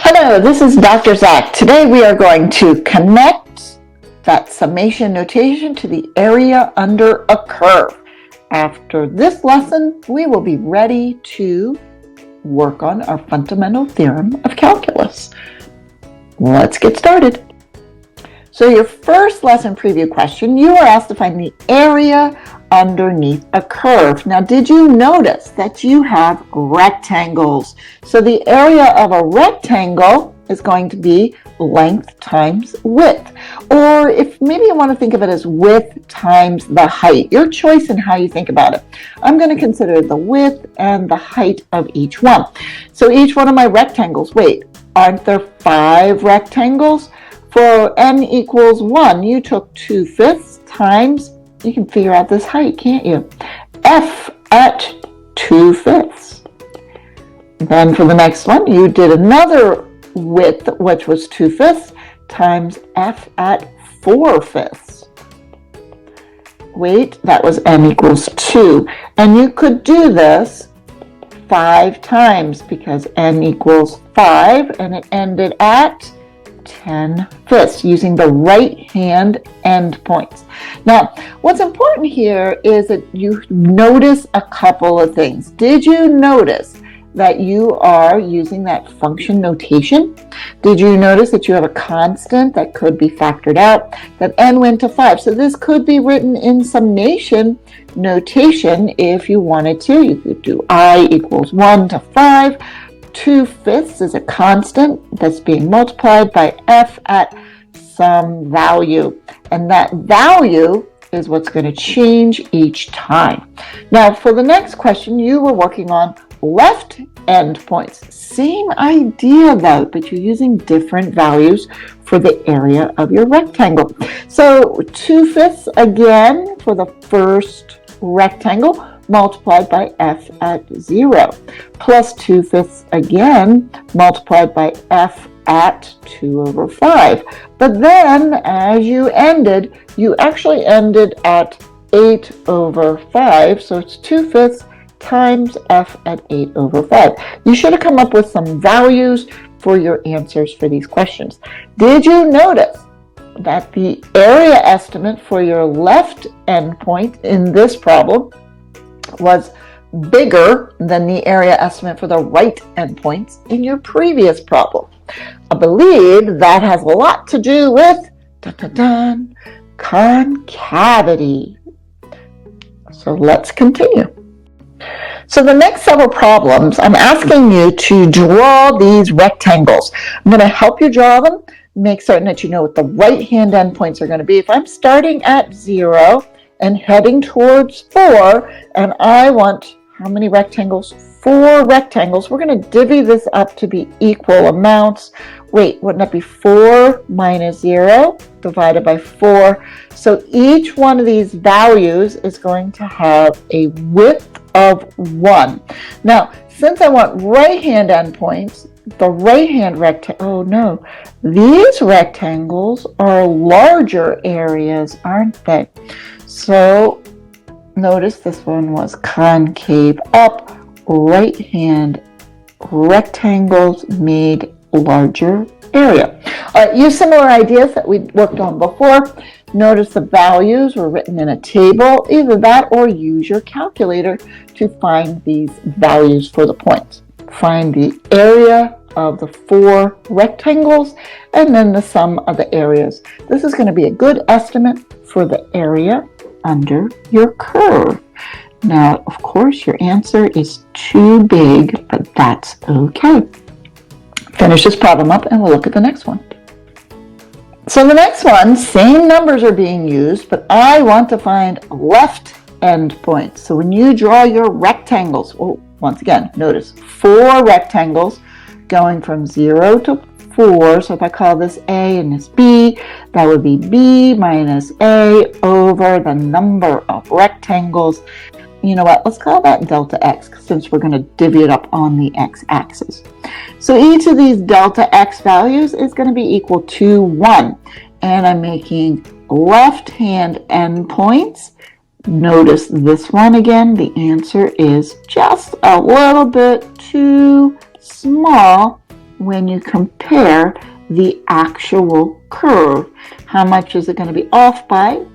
Hello, this is Dr. Zach. Today we are going to connect that summation notation to the area under a curve. After this lesson, we will be ready to work on our fundamental theorem of calculus. Let's get started. So your first lesson preview question, you were asked to find the area underneath a curve. Now, did you notice that you have rectangles? So the area of a rectangle is going to be length times width. Or if maybe you want to think of it as width times the height, your choice in how you think about it. I'm going to consider the width and the height of each one. So each one of my rectangles, wait, aren't there 5 rectangles? For n equals 1, you took 2/5 times, you can figure out this height, can't you? F at 2/5. Then for the next one, you did another width, which was 2/5 times f at 4/5. Wait, that was n equals 2. And you could do this 5 times because n equals 5, and it ended at 10/5 using the right hand endpoints. Now, what's important here is that you notice a couple of things. Did you notice that you are using that function notation? Did you notice that you have a constant that could be factored out, that n went to 5? So this could be written in summation notation if you wanted to. You could do I equals 1 to 5. 2/5 is a constant that's being multiplied by f at some value. And that value is what's going to change each time. Now, for the next question, you were working on left endpoints. Same idea though, but you're using different values for the area of your rectangle. So 2/5 again for the first rectangle, multiplied by f at 0, plus 2/5 again, multiplied by f at 2/5. But then, as you ended, you actually ended at 8/5, so it's 2/5 times f at 8/5. You should have come up with some values for your answers for these questions. Did you notice that the area estimate for your left endpoint in this problem was bigger than the area estimate for the right endpoints in your previous problem? I believe that has a lot to do with concavity. So let's continue. So the next several problems, I'm asking you to draw these rectangles. I'm going to help you draw them, make certain that you know what the right-hand endpoints are going to be. If I'm starting at 0 and heading towards 4, and I want how many rectangles? 4 rectangles. We're going to divvy this up to be equal amounts. Wait, wouldn't that be 4 minus 0 divided by 4? So each one of these values is going to have a width of 1. Now, since I want right-hand endpoints, the right-hand rectangle, oh no, these rectangles are larger areas, aren't they? So notice this one was concave up, right-hand rectangles made larger area. All right, use similar ideas that we worked on before. Notice the values were written in a table, either that or use your calculator to find these values for the points. Find the area of the 4 rectangles and then the sum of the areas. This is going to be a good estimate for the area under your curve. Now, of course, your answer is too big, but that's okay. Finish this problem up and we'll look at the next one. So the next one, same numbers are being used, but I want to find left endpoints. So when you draw your rectangles, once again, notice 4 rectangles going from 0 to 4. So if I call this A and this B, that would be B minus A over the number of rectangles. You know what, let's call that delta x, since we're going to divvy it up on the x-axis. So each of these delta x values is going to be equal to 1. And I'm making left-hand endpoints. Notice this one again, the answer is just a little bit too small when you compare the actual curve. How much is it going to be off by?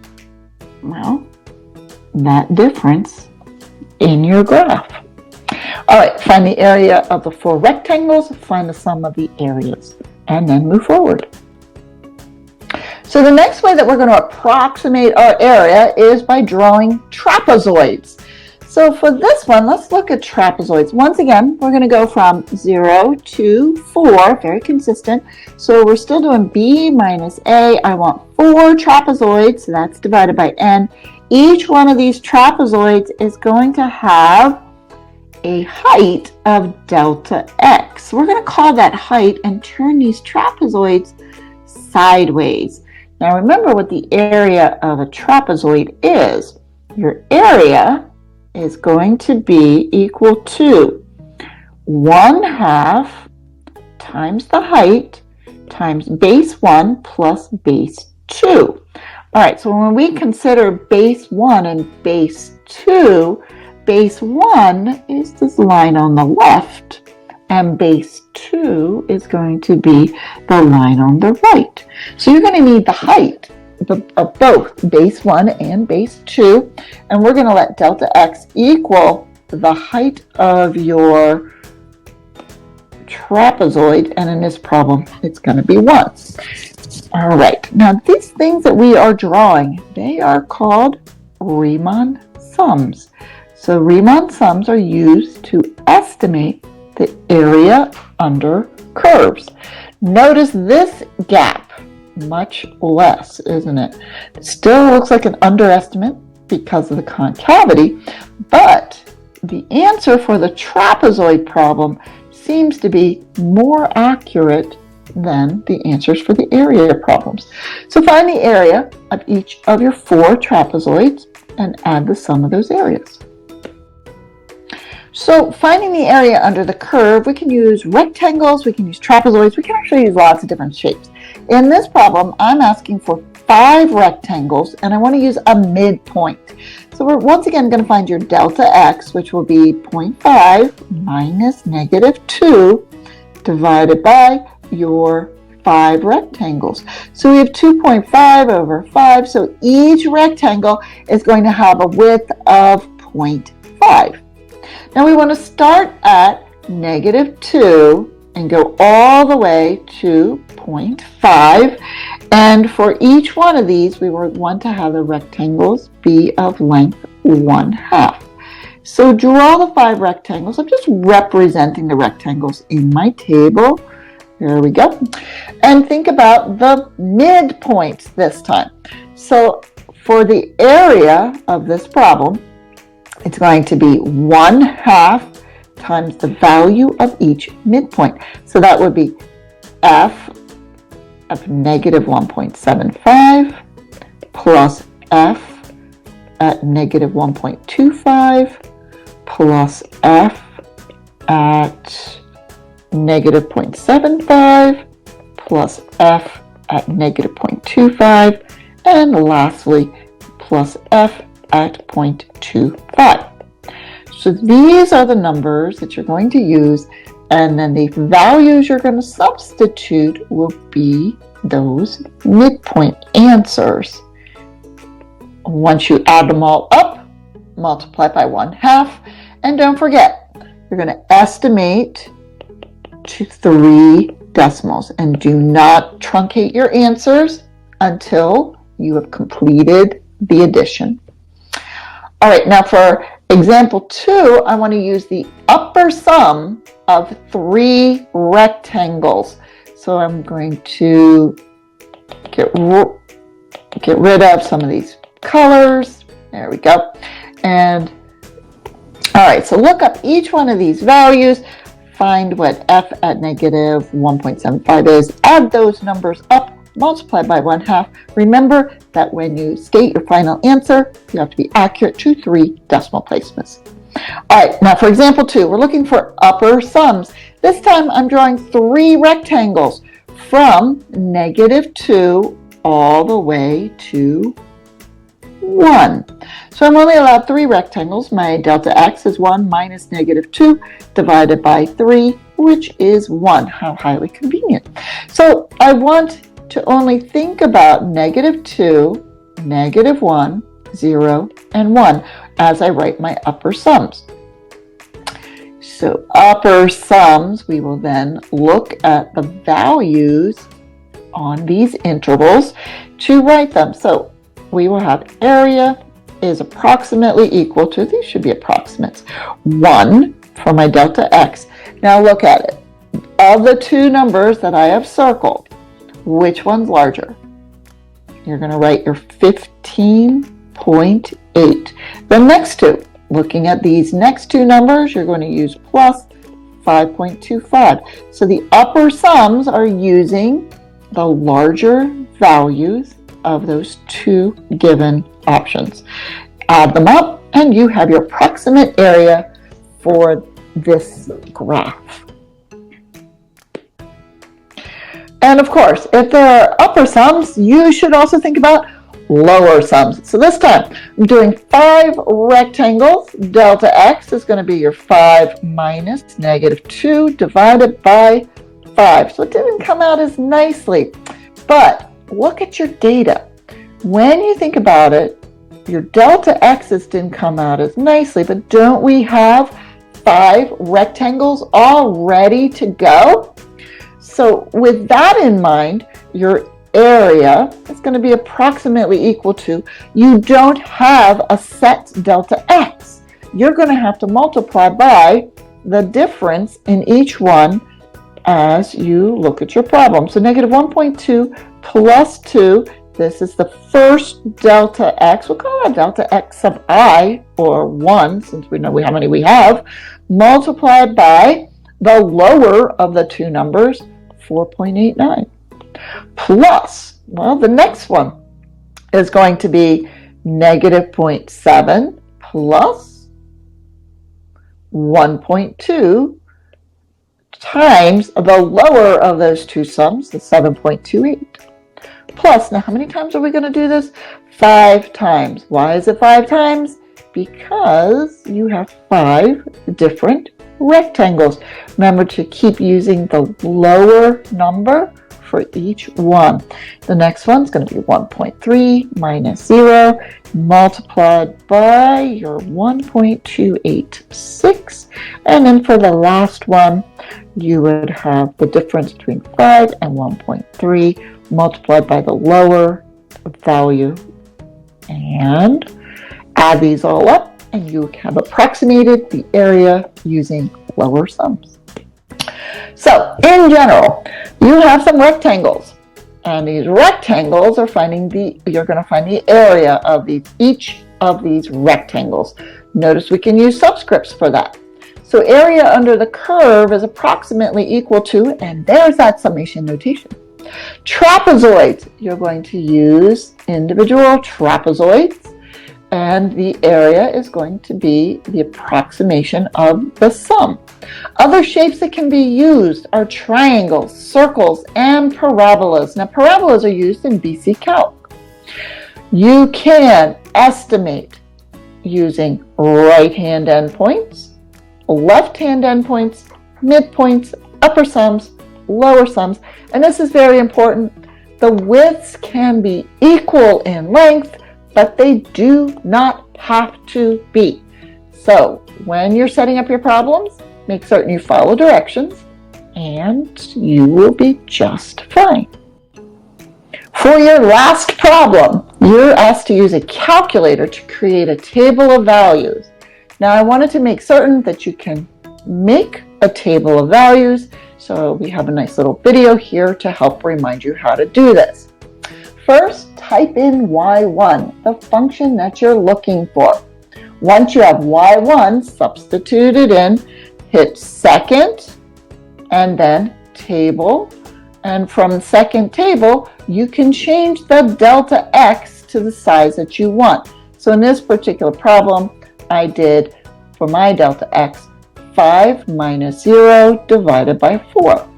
Well, that difference in your graph. All right, find the area of the 4 rectangles, find the sum of the areas, and then move forward. So the next way that we're going to approximate our area is by drawing trapezoids. So for this one, let's look at trapezoids. Once again, we're going to go from 0 to 4, very consistent. So we're still doing b minus a. I want 4 trapezoids, so that's divided by n. Each one of these trapezoids is going to have a height of delta x. We're going to call that height and turn these trapezoids sideways. Now remember what the area of a trapezoid is. Your area is going to be equal to 1/2 times the height times base 1 plus base 2. All right, so when we consider base 1 and base 2, base 1 is this line on the left, and base 2 is going to be the line on the right. So you're going to need the height of both base 1 and base 2, and we're going to let delta x equal the height of your trapezoid, and in this problem it's going to be 1. All right, now these things that we are drawing, they are called Riemann sums. So Riemann sums are used to estimate the area under curves. Notice this gap, much less, isn't it? It still looks like an underestimate because of the concavity, but the answer for the trapezoid problem seems to be more accurate than the answers for the area problems. So find the area of each of your 4 trapezoids and add the sum of those areas. So finding the area under the curve, we can use rectangles, we can use trapezoids, we can actually use lots of different shapes. In this problem, I'm asking for 5 rectangles, and I want to use a midpoint. So we're once again going to find your delta x, which will be 0.5 minus -2 divided by your 5 rectangles. So we have 2.5 over 5, so each rectangle is going to have a width of 0.5. Now we want to start at -2 and go all the way to 0.5. And for each one of these, we want to have the rectangles be of length 1/2. So draw the 5 rectangles. I'm just representing the rectangles in my table. There we go. And think about the midpoints this time. So for the area of this problem, it's going to be 1/2 times the value of each midpoint. So that would be f of -1.75 plus f at -1.25 plus f at -0.75 plus f at -0.25, and lastly plus f at 0.25. So these are the numbers that you're going to use, and then the values you're going to substitute will be those midpoint answers. Once you add them all up, multiply by 1/2, and don't forget, you're going to estimate to 3 decimals, and do not truncate your answers until you have completed the addition. All right, now for example 2, I want to use the upper sum of 3 rectangles. So I'm going to get rid of some of these colors. There we go. And all right, so look up each one of these values, find what f at -1.75 is, add those numbers up, multiply by 1/2. Remember that when you state your final answer, you have to be accurate to 3 decimal placements. All right, now for example 2, we're looking for upper sums. This time I'm drawing 3 rectangles from -2 all the way to 1. So I'm only allowed 3 rectangles. My delta x is 1 minus -2 divided by 3, which is 1. How highly convenient. So I want to only think about -2, -1, 0, and 1 as I write my upper sums. So upper sums, we will then look at the values on these intervals to write them. So we will have area is approximately equal to, these should be approximates, 1 for my delta x. Now look at it. Of the two numbers that I have circled, which one's larger? You're going to write your 15.8. The next two, looking at these next two numbers, you're going to use plus 5.25. So the upper sums are using the larger values of those two given options. Add them up and you have your approximate area for this graph. And of course, if there are upper sums, you should also think about lower sums. So this time, I'm doing 5 rectangles. Delta x is going to be your 5 minus -2 divided by 5. So it didn't come out as nicely. But look at your data. When you think about it, your delta x's didn't come out as nicely, but don't we have 5 rectangles all ready to go? So with that in mind, your area is going to be approximately equal to, you don't have a set delta x. You're going to have to multiply by the difference in each one as you look at your problem. So -1.2 plus 2, this is the first delta x. We'll call that delta x sub I, or 1, since we know how many we have, multiplied by the lower of the two numbers, 4.89, plus, well, the next one is going to be -0.7 plus 1.2 times the lower of those two sums, the 7.28. Plus, now how many times are we going to do this? 5 times. Why is it 5 times? Because you have 5 different rectangles. Remember to keep using the lower number for each one. The next one's going to be 1.3 minus 0 multiplied by your 1.286. And then for the last one, you would have the difference between 5 and 1.3 multiplied by the lower value. And add these all up, and you have approximated the area using lower sums. So, in general, you have some rectangles, and these rectangles are you're going to find the area of each of these rectangles. Notice we can use subscripts for that. So area under the curve is approximately equal to, and there's that summation notation. Trapezoids, you're going to use individual trapezoids, and the area is going to be the approximation of the sum. Other shapes that can be used are triangles, circles, and parabolas. Now, parabolas are used in BC Calc. You can estimate using right-hand endpoints, left-hand endpoints, midpoints, upper sums, lower sums, and this is very important. The widths can be equal in length, but they do not have to be. So when you're setting up your problems, make certain you follow directions and you will be just fine. For your last problem, you're asked to use a calculator to create a table of values. Now I wanted to make certain that you can make a table of values, so we have a nice little video here to help remind you how to do this. First, type in y1, the function that you're looking for. Once you have y1 substituted in, hit second and then table. And from second table, you can change the delta x to the size that you want. So in this particular problem, I did, for my delta x, 5 minus 0 divided by 4.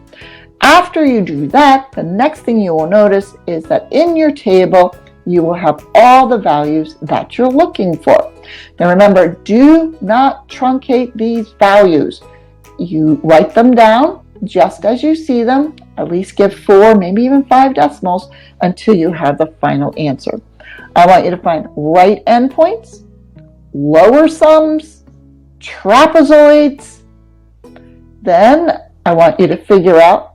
After you do that, the next thing you will notice is that in your table, you will have all the values that you're looking for. Now remember, do not truncate these values. You write them down just as you see them, at least give 4, maybe even 5 decimals until you have the final answer. I want you to find right endpoints, lower sums, trapezoids. Then I want you to figure out,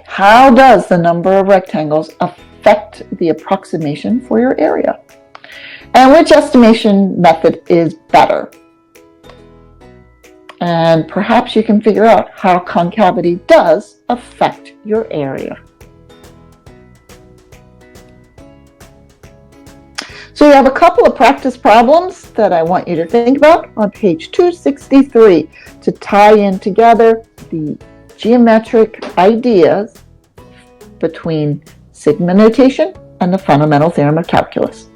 how does the number of rectangles affect the approximation for your area? And which estimation method is better? And perhaps you can figure out how concavity does affect your area. So you have a couple of practice problems that I want you to think about on page 263 to tie in together the geometric ideas between sigma notation and the fundamental theorem of calculus.